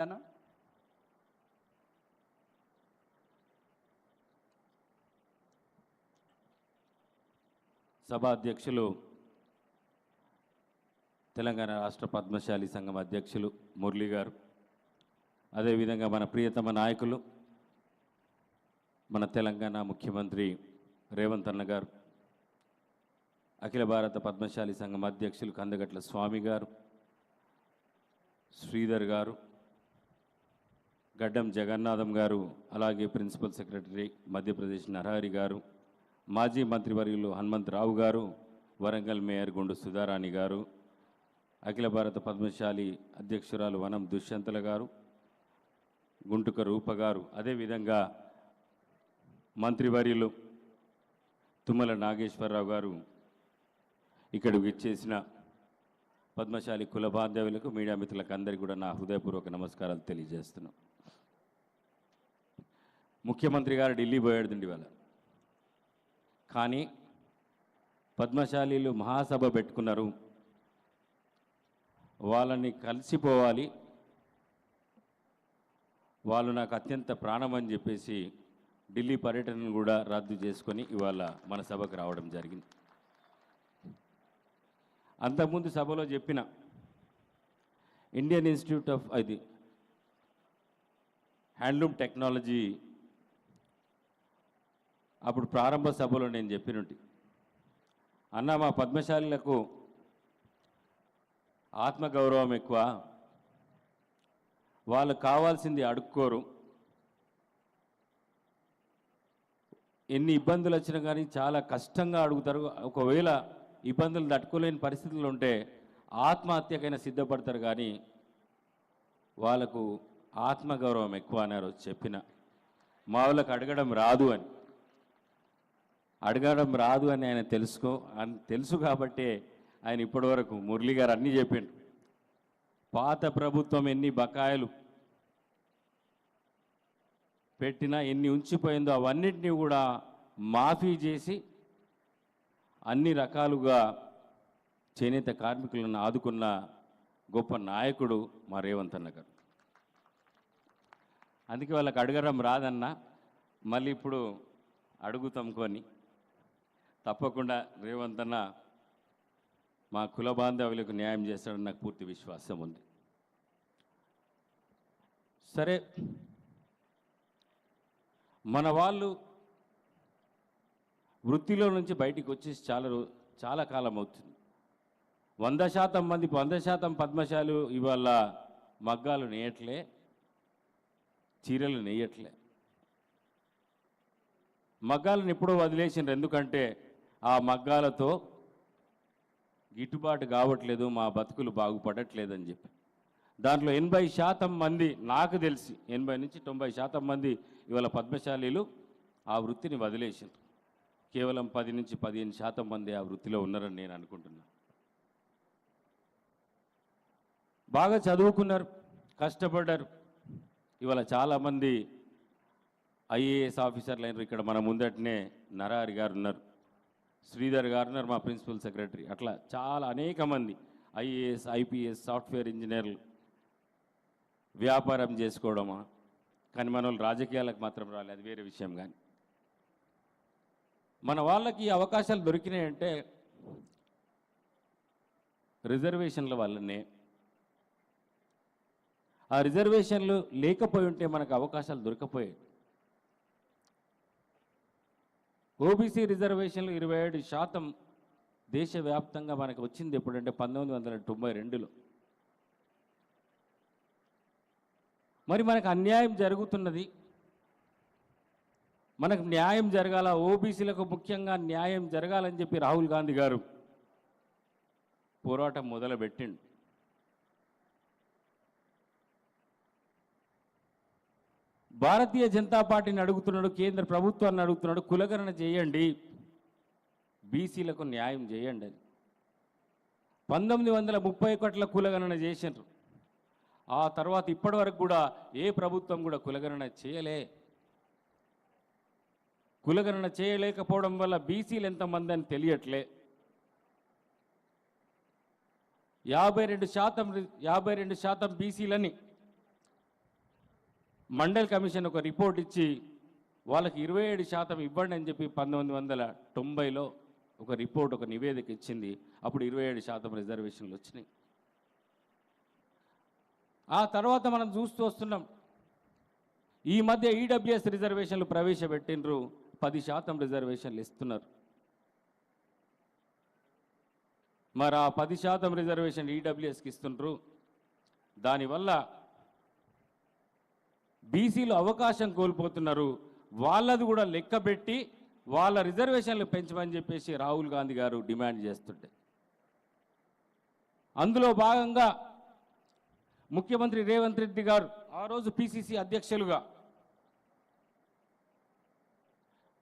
సభా అధ్యక్షులు తెలంగాణ రాష్ట్ర పద్మశాలి సంఘం అధ్యక్షులు మురళి గారు, అదేవిధంగా మన ప్రియతమ నాయకులు మన తెలంగాణ ముఖ్యమంత్రి రేవంత్ అన్న గారు, అఖిల భారత పద్మశాలి సంఘం అధ్యక్షులు కందగట్ల స్వామి గారు, శ్రీధర్ గారు, గడ్డం జగన్నాథం గారు, అలాగే ప్రిన్సిపల్ సెక్రటరీ మధ్యప్రదేశ్ నరహరి గారు, మాజీ మంత్రివర్యులు హనుమంతరావు గారు, వరంగల్ మేయర్ గుండు సుధారాణి గారు, అఖిల భారత పద్మశాలి అధ్యక్షురాలు వనం దుష్యంతల గారు, గుంటుక రూప గారు, అదేవిధంగా మంత్రివర్యులు తుమ్మల నాగేశ్వరరావు గారు, ఇక్కడికి ఇచ్చేసిన పద్మశాలి కుల బాంధవులకు, మీడియా మిత్రులకు అందరికీ కూడా నా హృదయపూర్వక నమస్కారాలు తెలియజేస్తున్నాం. ముఖ్యమంత్రి గారు ఢిల్లీ పోయాడుండి ఇవాళ, కానీ పద్మశాలీలు మహాసభ పెట్టుకున్నారు, వాళ్ళని కలిసిపోవాలి, వాళ్ళు నాకు అత్యంత ప్రాణం అని చెప్పేసి ఢిల్లీ పర్యటనను కూడా రద్దు చేసుకొని ఇవాళ మన సభకు రావడం జరిగింది. అంతకుముందు సభలో చెప్పిన Indian institute of handloom technology అప్పుడు ప్రారంభ సభలో నేను చెప్పినట్టు, అన్న మా పద్మశాలీలకు ఆత్మగౌరవం ఎక్కువ, వాళ్ళు కావాల్సింది అడుక్కోరు, ఎన్ని ఇబ్బందులు వచ్చినా కానీ చాలా కష్టంగా అడుగుతారు, ఒకవేళ ఇబ్బందులు తట్టుకోలేని పరిస్థితులు ఉంటే ఆత్మహత్యకైనా సిద్ధపడతారు, కానీ వాళ్ళకు ఆత్మగౌరవం ఎక్కువ అన్నారు. చెప్పిన మా వాళ్ళకు అడగడం రాదు అని ఆయన తెలుసు కాబట్టే ఆయన ఇప్పటివరకు మురళి గారు అన్నీ చెప్పిండు. పాత ప్రభుత్వం ఎన్ని బకాయిలు పెట్టినా, ఎన్ని ఉంచిపోయిందో అవన్నిటినీ కూడా మాఫీ చేసి అన్ని రకాలుగా చేనేత కార్మికులను ఆదుకున్న గొప్ప నాయకుడు మా రేవంత్ అన్న గారు. అందుకే వాళ్ళకి అడగడం రాదన్న, మళ్ళీ ఇప్పుడు అడుగుతాం కొని. తప్పకుండా రేవంత్ అన్న మా కుల బాంధవులకు న్యాయం చేస్తాడని నాకు పూర్తి విశ్వాసం ఉంది. సరే, మన వాళ్ళు వృత్తిలో నుంచి బయటికి వచ్చి చాలా కాలం అవుతుంది. 100% పద్మశాలు ఇవాళ మగ్గాలు నేయట్లే, చీరలు నేయట్లే. మగ్గాలను ఎప్పుడో వదిలేసిండ్రు, ఎందుకంటే ఆ మగ్గాలతో గిట్టుబాటు కావట్లేదు, మా బతుకులు బాగుపడట్లేదని చెప్పి. దాంట్లో 80% మంది, నాకు తెలిసి 80 నుంచి 90% మంది ఇవాళ పద్మశాలీలు ఆ వృత్తిని వదిలేసిండ్రు. కేవలం 10 నుంచి 15% మంది ఆ వృత్తిలో ఉన్నారని నేను అనుకుంటున్నాను. బాగా చదువుకున్నారు, కష్టపడ్డారు. ఇవాళ చాలామంది ఐఏఎస్ ఆఫీసర్లు అయినారు. ఇక్కడ మన ముందటనే నరహరి గారు ఉన్నారు, శ్రీధర్ గారు ఉన్నారు, మా ప్రిన్సిపల్ సెక్రటరీ. అట్లా చాలా అనేక మంది ఐఏఎస్, ఐపీఎస్, సాఫ్ట్వేర్ ఇంజనీర్లు వ్యాపారం చేసుకోవడమా, కానీ మన వాళ్ళు రాజకీయాలకు మాత్రం రాలేదు, అది వేరే విషయం. కానీ మన వాళ్ళకి ఈ అవకాశాలు దొరికినాయంటే రిజర్వేషన్ల వల్లనే. ఆ రిజర్వేషన్లు లేకపోయి ఉంటే మనకు అవకాశాలు దొరకపోయాయి. ఓబీసీ రిజర్వేషన్లు 27% దేశవ్యాప్తంగా మనకు వచ్చింది ఎప్పుడంటే 1992లో. మరి మనకు అన్యాయం జరుగుతున్నది, మనకు న్యాయం జరగాల, ఓబీసీలకు ముఖ్యంగా న్యాయం జరగాలని చెప్పి రాహుల్ గాంధీ గారు పోరాటం మొదలుపెట్టిండు. భారతీయ జనతా పార్టీని అడుగుతున్నాడు, కేంద్ర ప్రభుత్వాన్ని అడుగుతున్నాడు, కులగణన చేయండి, బీసీలకు న్యాయం చేయండి అని. 1931 కులగణన చేసినారు. ఆ తర్వాత ఇప్పటి వరకు కూడా ఏ ప్రభుత్వం కూడా కులగణన చేయలేకపోవడం వల్ల బీసీలు ఎంతమంది అని తెలియట్లే. 52% బీసీలని మండల్ కమిషన్ ఒక రిపోర్ట్ ఇచ్చి వాళ్ళకి 27% ఇవ్వండి అని చెప్పి 1990లో ఒక రిపోర్ట్, ఒక నివేదిక ఇచ్చింది. అప్పుడు 27% రిజర్వేషన్లు వచ్చినాయి. ఆ తర్వాత మనం చూస్తూ వస్తున్నాం, ఈ మధ్య ఈడబ్ల్యూఎస్ రిజర్వేషన్లు ప్రవేశపెట్టినరు, 10% రిజర్వేషన్లు ఇస్తున్నారు. మరి ఆ 10% రిజర్వేషన్ ఈడబ్ల్యూఎస్కి ఇస్తుండ్రు. దానివల్ల బీసీలు అవకాశం కోల్పోతున్నారు. వాళ్ళది కూడా లెక్కబెట్టి వాళ్ళ రిజర్వేషన్లు పెంచమని చెప్పేసి రాహుల్ గాంధీ గారు డిమాండ్ చేస్తుంటే, అందులో భాగంగా ముఖ్యమంత్రి రేవంత్ రెడ్డి గారు ఆ రోజు పిసిసి అధ్యక్షులుగా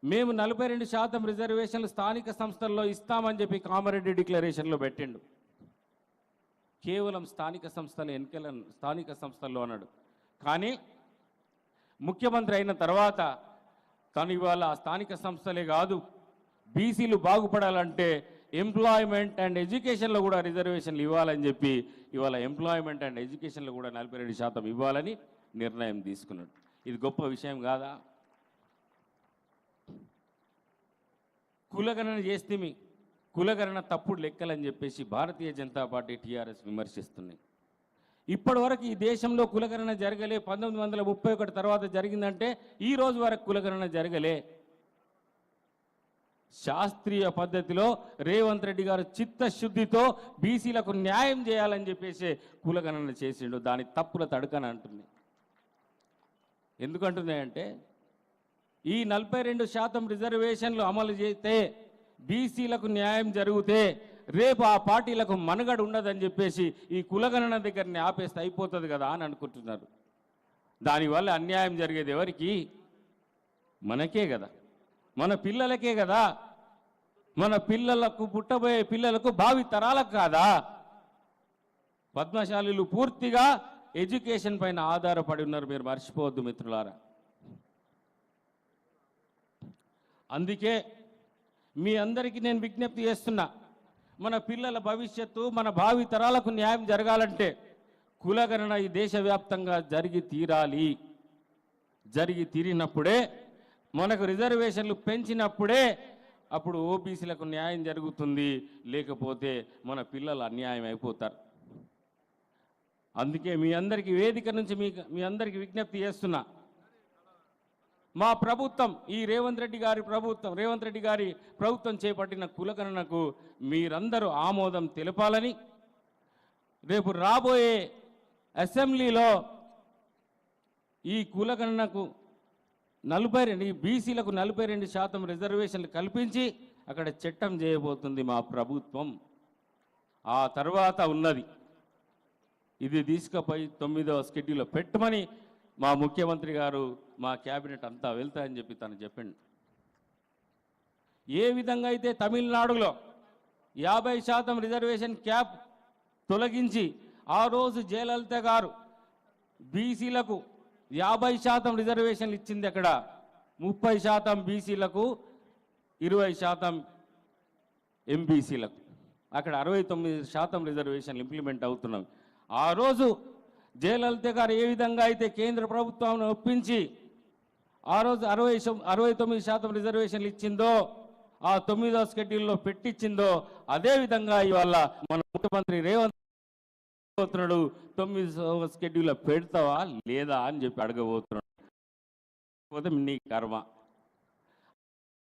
మేము 42% రిజర్వేషన్లు స్థానిక సంస్థల్లో ఇస్తామని చెప్పి కామారెడ్డి డిక్లరేషన్లో పెట్టిండు. కేవలం స్థానిక సంస్థల ఎన్నికలను స్థానిక సంస్థల్లో అన్నాడు. కానీ ముఖ్యమంత్రి అయిన తర్వాత తను ఇవాళ స్థానిక సంస్థలే కాదు, బీసీలు బాగుపడాలంటే ఎంప్లాయ్మెంట్ అండ్ ఎడ్యుకేషన్లో కూడా రిజర్వేషన్లు ఇవ్వాలని చెప్పి ఇవాళ ఎంప్లాయ్మెంట్ అండ్ ఎడ్యుకేషన్లో కూడా 42% ఇవ్వాలని నిర్ణయం తీసుకున్నాడు. ఇది గొప్ప విషయం కాదా? కులగణన చేస్తేమి, కులగణన తప్పుడు లెక్కలని చెప్పేసి భారతీయ జనతా పార్టీ టీఆర్ఎస్ విమర్శిస్తున్నాయి. ఇప్పటి వరకు ఈ దేశంలో కులగణన జరగలే. 1931 తర్వాత జరిగిందంటే ఈ రోజు వరకు కులగణన జరగలే. శాస్త్రీయ పద్ధతిలో రేవంత్ రెడ్డి గారు చిత్తశుద్ధితో బీసీలకు న్యాయం చేయాలని చెప్పేసి కులగణన చేసిండు. దాని తప్పుల తడుకని అంటుంది. ఎందుకంటున్నాయంటే ఈ 42% రిజర్వేషన్లు అమలు చేస్తే బీసీలకు న్యాయం జరిగితే రేపు ఆ పార్టీలకు మనుగడ ఉండదని చెప్పేసి ఈ కులగణన దగ్గరని ఆపేస్తే అయిపోతుంది కదా అని అనుకుంటున్నారు. దానివల్ల అన్యాయం జరిగేది ఎవరికి? మనకే కదా, మన పిల్లలకే కదా, మన పిల్లలకు పుట్టబోయే పిల్లలకు భావి తరాలకు కాదా? పద్మశాలీలు పూర్తిగా ఎడ్యుకేషన్ పైన ఆధారపడి ఉన్నారు, మీరు మర్చిపోవద్దు మిత్రులారా. అందుకే మీ అందరికీ నేను విజ్ఞప్తి చేస్తున్నా, మన పిల్లల భవిష్యత్తు, మన భావి తరాలకు న్యాయం జరగాలంటే కులగణన ఈ దేశవ్యాప్తంగా జరిగి తీరాలి. జరిగి తీరినప్పుడే, మనకు రిజర్వేషన్లు పెంచినప్పుడే అప్పుడు ఓబీసీలకు న్యాయం జరుగుతుంది. లేకపోతే మన పిల్లలు అన్యాయం అయిపోతారు. అందుకే మీ అందరికీ వేదిక నుంచి మీ అందరికీ విజ్ఞప్తి చేస్తున్నా, మా ప్రభుత్వం, ఈ రేవంత్ రెడ్డి గారి ప్రభుత్వం చేపట్టిన కులగణనకు మీరందరూ ఆమోదం తెలపాలని, రేపు రాబోయే అసెంబ్లీలో ఈ కులగణనకు బీసీలకు 42% రిజర్వేషన్లు కల్పించి అక్కడ చట్టం చేయబోతుంది మా ప్రభుత్వం. ఆ తర్వాత ఉన్నది ఇది తీసుకుపోయి 9వ షెడ్యూల్లో పెట్టమని మా ముఖ్యమంత్రి గారు, మా క్యాబినెట్ అంతా వెళ్తాయని చెప్పి తను చెప్పిండు. ఏ విధంగా అయితే తమిళనాడులో 50% రిజర్వేషన్ క్యాప్ తొలగించి ఆ రోజు జయలలిత గారు బీసీలకు 50% రిజర్వేషన్లు ఇచ్చింది. అక్కడ 30% బీసీలకు, 20% ఎంబీసీలకు, అక్కడ 69% రిజర్వేషన్లు ఇంప్లిమెంట్ అవుతున్నాయి. ఆ రోజు జయలలిత గారు ఏ విధంగా అయితే కేంద్ర ప్రభుత్వాన్ని ఒప్పించి ఆ రోజు 69% రిజర్వేషన్లు ఇచ్చిందో, ఆ 9వ షెడ్యూల్లో పెట్టించిందో, అదేవిధంగా ఇవాళ మన ముఖ్యమంత్రి రేవంత్ పోతున్నాడు 9వ షెడ్యూల్లో పెడతావా లేదా అని చెప్పి అడగబోతున్నాడు. నీ కర్మ.